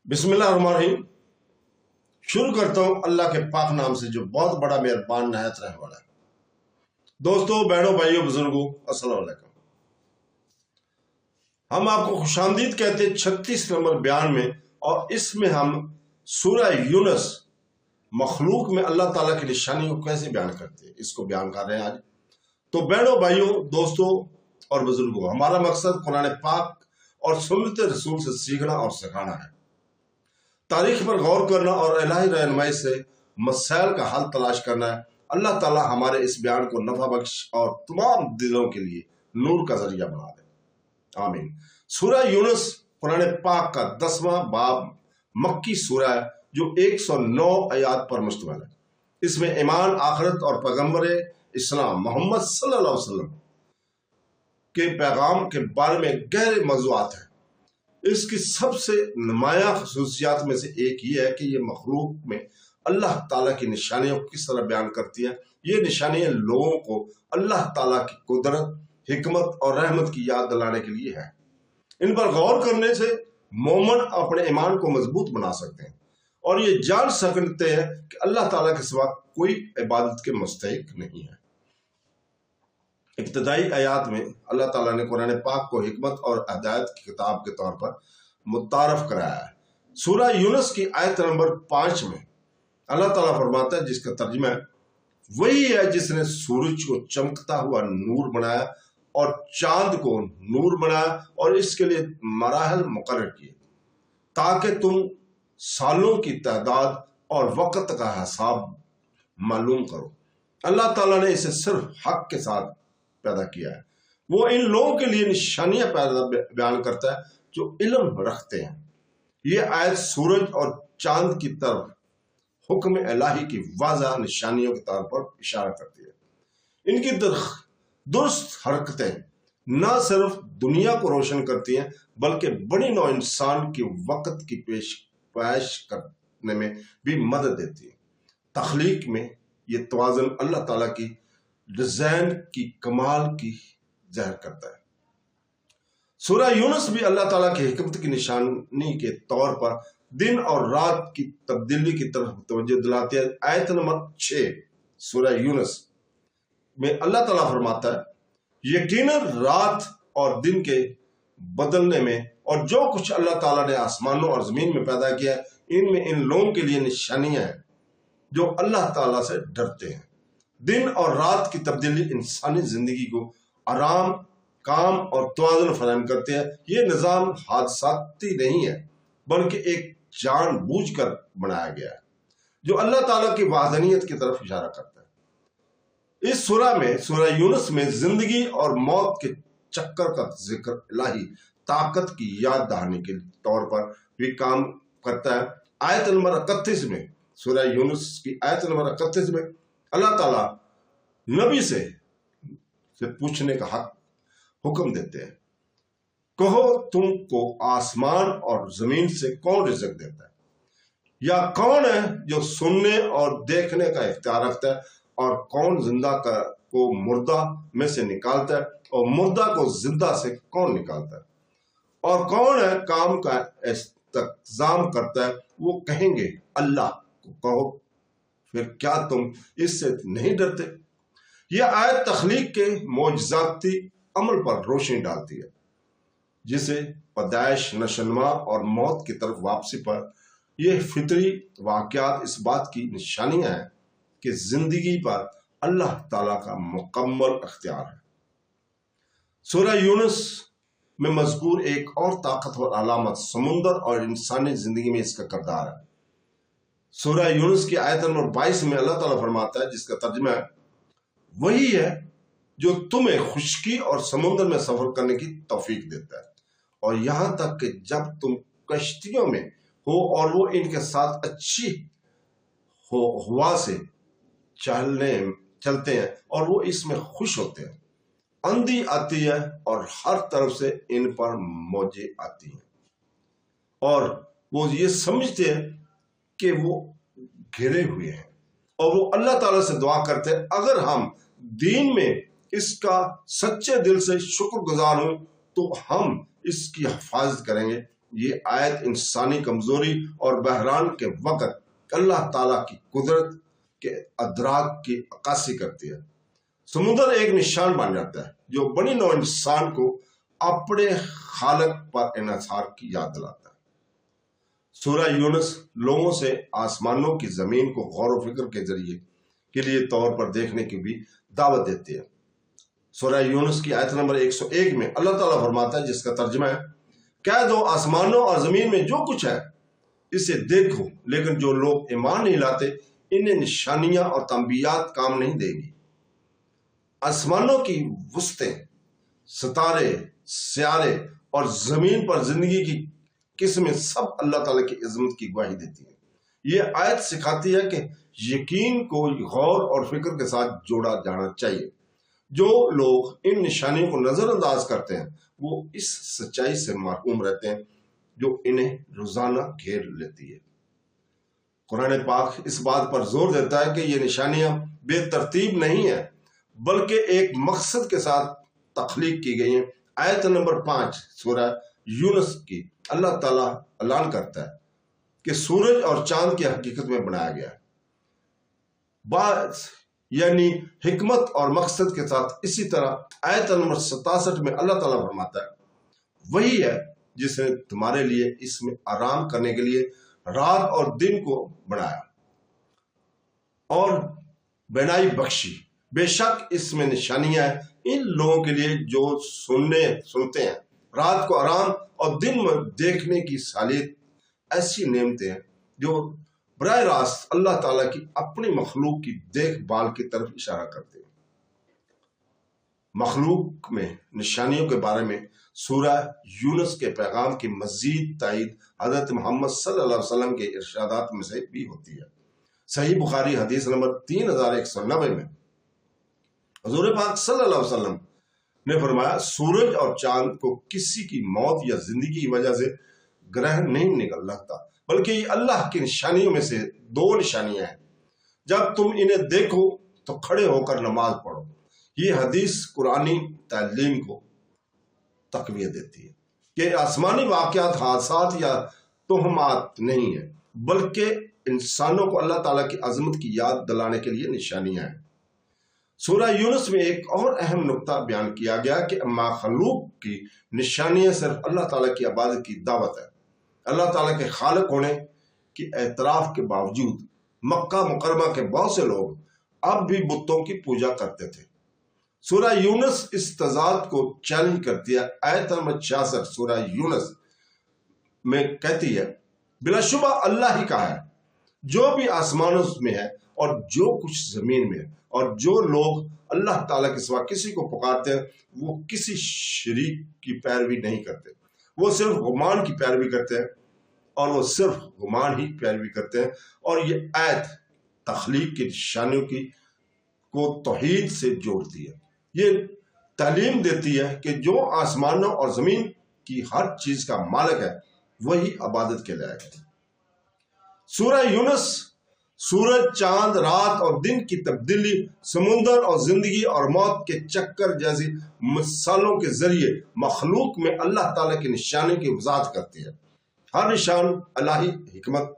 बिस्मिल्लाहिर्रहमानिर्रहीम। शुरू करता हूँ अल्लाह के पाक नाम से जो बहुत बड़ा मेहरबान नहायत रहने वाला है। दोस्तों, बहनों, भाइयों, बुजुर्गों, अस्सलाम वालेकुम। हम आपको खुशामदीद कहते हैं 36 नंबर बयान में, और इसमें हम सूरह यूनुस मखलूक में अल्लाह ताला की निशानी को कैसे बयान करते हैं, इसको बयान कर रहे हैं आज। तो बहनों, भाइयों, दोस्तों और बुजुर्गों, हमारा मकसद कुरान पाक और सुन्नत रसूल से सीखना और सिखाना है, तारीख पर गौर करना और इलाही रहनुमाई से मसाइल का हल तलाश करना है। अल्लाह ताला हमारे इस बयान को नफा बख्श और तमाम दिलों के लिए नूर का जरिया बना दे, आमीन। सूरह यूनुस कुरान पाक का 10वां बाब मक्की सूरह है जो 109 आयात पर मुश्तमिल है। इसमें ईमान, आखिरत और पैगम्बर इस्लाम मोहम्मद सल्लल्लाहु अलैहि वसल्लम के पैगाम के बारे में गहरे मौज़ूआत हैं। इसकी सबसे नुमाया खसूसियात में से एक ये है कि ये मखलूक में अल्लाह ताला की निशानियों को किस तरह बयान करती है। ये निशानियां लोगों को अल्लाह ताला की कुदरत, हिकमत और रहमत की याद दिलाने के लिए है। इन पर गौर करने से मोमिन अपने ईमान को मजबूत बना सकते हैं और ये जान सकते हैं कि अल्लाह ताला के सिवा कोई इबादत के मुस्तहिक नहीं है। इब्तदाई आयात में अल्लाह ताला ने कुरान पाक को हिकमत और हिदायत की किताब के तौर पर मुतारफ कराया है। सूरह यूनुस की आयत नंबर 5 में अल्लाह ताला फरमाता है, जिसका तर्जुमा है, वही है जिसने सूरज को चमकता हुआ नूर बनाया और चांद को नूर बनाया और इसके लिए मराहल मुकर्रर किए ताकि तुम सालों की तादाद और वक्त का हिसाब मालूम करो। अल्लाह ताला ने इसे सिर्फ हक के साथ पैदा किया है। वो इन लोगों के लिए निशानियां बयान करता है जो इल्म रखते हैं। ये आयत सूरज और चांद की तरफ हुक्म इलाही की वाज़ा निशानियों के तौर पर इशारा करती है। इनकी दुरुस्त हरकतें न सिर्फ दुनिया को रोशन करती हैं बल्कि बड़ी नौ इंसान की वक्त की पेश करने में भी मदद देती है। तख्लीक में ये तवाज़ुन अल्लाह ताला की डिजाइन की कमाल की ज़ाहिर करता है। सूरह यूनुस भी अल्लाह ताला की हिकमत की निशानी के तौर पर दिन और रात की तब्दीली की तरफ तवज्जो दिलाती है। आयत नंबर 6 सूरह यूनुस में अल्लाह ताला फरमाता है, यकीनन रात और दिन के बदलने में और जो कुछ अल्लाह ताला ने आसमानों और जमीन में पैदा किया है, इनमें इन लोगों के लिए निशानियां हैं जो अल्लाह ताला से डरते हैं। दिन और रात की तब्दीली इंसानी जिंदगी को आराम, काम और तवाज़ुन फराहम करते हैं। ये निज़ाम हादसाती नहीं है बल्कि एक जानबूझकर बनाया गया है जो अल्लाह ताला की वाहदानियत की तरफ इशारा करता है। इस सूरह यूनुस में जिंदगी और मौत के चक्कर का जिक्र इलाही ताकत की याद दहानी के तौर पर भी काम करता है। आयत नंबर 31 में सूरह यूनुस की आयत नंबर 31 में अल्लाह ताला नबी से पूछने का हुक्म देते हैं, कहो तुमको आसमान और जमीन से कौन रिज़्क देता है, या कौन है जो सुनने और देखने का इख्तियार रखता है, और कौन जिंदा को मुर्दा में से निकालता है और मुर्दा को जिंदा से कौन निकालता है, और कौन है काम का इंतजाम करता है। वो कहेंगे अल्लाह को कहो, फिर क्या तुम इससे नहीं डरते। यह आयत तख्लीक के मोजज़ाती अमल पर रोशनी डालती है, जिसे पैदाइश, नशोनुमा और मौत की तरफ वापसी पर यह फितरी वाक़यात इस बात की निशानियां हैं कि जिंदगी पर अल्लाह ताला का मुकम्मल अख्तियार है। सूरह यूनुस में मज़कूर एक और ताकतवर अलामत समुंदर और इंसानी जिंदगी में इसका किरदार है। सूरह यूनुस की आयत नंबर 22 में अल्लाह ताला फरमाता है, जिसका तर्जुमा है, वही है जो तुम्हें खुश्की और समुद्र में सफर करने की तौफीक देता है, और यहां तक कि जब तुम कश्तियों में हो और वो इनके साथ अच्छी हवा से चलते हैं और वो इसमें खुश होते हैं। आंधी आती है और हर तरफ से इन पर मौजें आती हैं और वो ये समझते हैं कि वो घिरे हुए हैं, और वो अल्लाह ताला से दुआ करते हैं, अगर हम दीन में इसका सच्चे दिल से शुक्रगुजार हों तो हम इसकी हिफाजत करेंगे یہ آیت انسانی کمزوری اور بحران کے وقت اللہ تعالیٰ کی قدرت کے ادراک کی عکاسی کرتی ہے۔ سمندر ایک نشان بن جاتا ہے جو بنی نوع انسان کو اپنے خالق پر انحصار کی یاد دلاتا ہے۔ سورہ یونس لوگوں سے آسمانوں کی زمین کو غور و فکر کے ذریعے کے لیے طور پر دیکھنے کی بھی دعوت دیتی ہے۔ سورہ یونس کی آیت نمبر 101 میں اللہ تعالیٰ فرماتا ہے، جس کا ترجمہ ہے، کہہ دو آسمانوں اور زمین میں جو کچھ ہے اسے دیکھو، لیکن جو لوگ ایمان نہیں لاتے انہیں نشانیاں اور تنبیہات کام نہیں دیں گی۔ آسمانوں کی وسطیں، ستارے، سیارے اور زمین پر زندگی کی قسمیں سب اللہ تعالیٰ کی عظمت کی گواہی دیتی ہیں۔ یہ آیت سکھاتی ہے کہ یقین کو غور اور فکر کے ساتھ جوڑا جانا چاہیے۔ جو لوگ ان نشانیوں کو نظر انداز کرتے ہیں وہ اس سچائی سے محروم رہتے ہیں جو انہیں روزانہ گھیر لیتی ہے۔ قرآن پاک اس بات پر زور دیتا ہے کہ یہ نشانیاں بے ترتیب نہیں ہیں بلکہ ایک مقصد کے ساتھ تخلیق کی گئی ہیں۔ آیت نمبر 5 سورہ یونس کی اللہ تعالیٰ اعلان کرتا ہے کہ سورج اور چاند کی حقیقت میں بنایا گیا ہے، یعنی حکمت اور مقصد کے ساتھ۔ اسی طرح آیت نمبر 67 میں اللہ تعالیٰ فرماتا ہے، وہی ہے جس نے تمہارے لیے اس میں آرام کرنے کے لیے رات اور دن کو بنایا اور بینائی بخشی۔ بے شک اس میں نشانیاں ہیں ان لوگوں کے لیے جو سنتے ہیں۔ رات کو آرام اور دن میں دیکھنے کی صلاحیت ایسی نعمتیں ہیں جو براہ راست اللہ تعالیٰ کی اپنی مخلوق کی دیکھ بھال کی طرف اشارہ کرتے ہیں۔ مخلوق میں نشانیوں کے بارے میں سورہ یونس کے پیغام کی مزید تائید حضرت محمد صلی اللہ علیہ وسلم کے ارشادات میں سے بھی ہوتی ہے۔ صحیح بخاری حدیث نمبر 3190 میں حضور پاک صلی اللہ علیہ وسلم نے فرمایا، سورج اور چاند کو کسی کی موت یا زندگی کی وجہ سے گرہن نہیں نکل لگتا، بلکہ یہ اللہ کی نشانیوں میں سے 2 نشانیاں ہیں۔ جب تم انہیں دیکھو تو کھڑے ہو کر نماز پڑھو۔ یہ حدیث قرآنی تعلیم کو تقویت دیتی ہے کہ آسمانی واقعات حادثات یا توہمات نہیں ہیں بلکہ انسانوں کو اللہ تعالیٰ کی عظمت کی یاد دلانے کے لیے نشانیاں ہیں۔ سورہ یونس میں ایک اور اہم نقطہ بیان کیا گیا کہ مخلوق کی نشانیاں صرف اللہ تعالیٰ کی عبادت کی دعوت ہے۔ اللہ تعالیٰ کے خالق ہونے کے اعتراف کے باوجود مکہ مکرمہ کے بہت سے لوگ اب بھی بتوں کی پوجا کرتے تھے۔ سورہ یونس اس تضاد کو چیلنج کرتی ہے۔ آیت نمبر 66 سورہ یونس میں کہتی ہے، بلا شبہ اللہ ہی کا ہے جو بھی آسمانوں میں ہے اور جو کچھ زمین میں ہے، اور جو لوگ اللہ تعالیٰ کے سوا کسی کو پکارتے ہیں وہ کسی شریک کی پیروی نہیں کرتے، وہ صرف گمان کی پیروی کرتے ہیں اور وہ صرف گمان ہی پیروی کرتے ہیں۔ اور یہ آیت تخلیق کی نشانیوں کو توحید سے جوڑتی ہے۔ یہ تعلیم دیتی ہے کہ جو آسمانوں اور زمین کی ہر چیز کا مالک ہے وہی عبادت کے لائق ہے۔ سورہ یونس سورج، چاند، رات اور دن کی تبدیلی، سمندر اور زندگی اور موت کے چکر جیسی مثالوں کے ذریعے مخلوق میں اللہ تعالیٰ کی نشانی کی وضاحت کرتی ہے۔ ہر نشان الہی حکمت،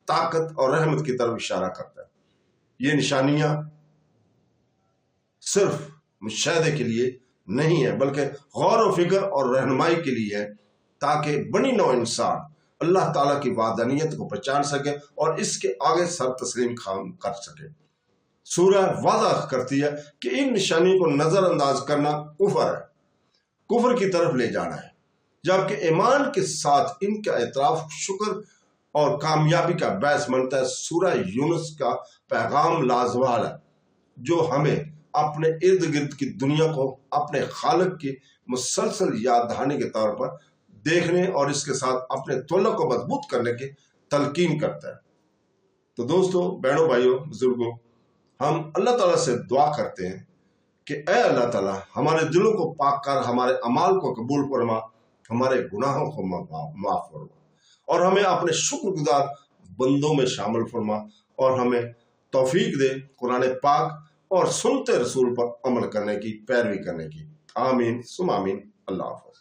طاقت اور رحمت کی طرف اشارہ کرتا ہے۔ یہ نشانیاں صرف مشاہدے کے لیے نہیں ہیں بلکہ غور و فکر اور رہنمائی کے لیے ہے، تاکہ بنی نوع انسان اللہ تعالیٰ کی وحدانیت کو پہچان سکے اور اس کے آگے سر تسلیم کر سکے۔ سورہ واضح کرتی ہے کہ ان نشانیوں کو نظر انداز کرنا کفر ہے، کفر کی طرف لے جانا ہے، جبکہ ایمان کے ساتھ ان کا اعتراف شکر اور کامیابی کا باعث بنتا ہے۔ سورہ یونس کا پیغام لازوال ہے جو ہمیں اپنے ارد گرد کی دنیا کو اپنے خالق کی مسلسل یاد دہانی کے طور پر دیکھنے اور اس کے ساتھ اپنے تعلق کو مضبوط کرنے کی تلقین کرتا ہے۔ تو دوستو، بہنوں، بھائیوں، بزرگوں، ہم اللہ تعالیٰ سے دعا کرتے ہیں کہ اے اللہ تعالیٰ، ہمارے دلوں کو پاک کر، ہمارے اعمال کو قبول فرما، ہمارے گناہوں کو معاف فرما اور ہمیں اپنے شکر گزار بندوں میں شامل فرما اور ہمیں توفیق دے قرآن پاک اور سنتے رسول پر عمل کرنے کی، پیروی کرنے کی۔ آمین ثم آمین۔ اللہ حافظ۔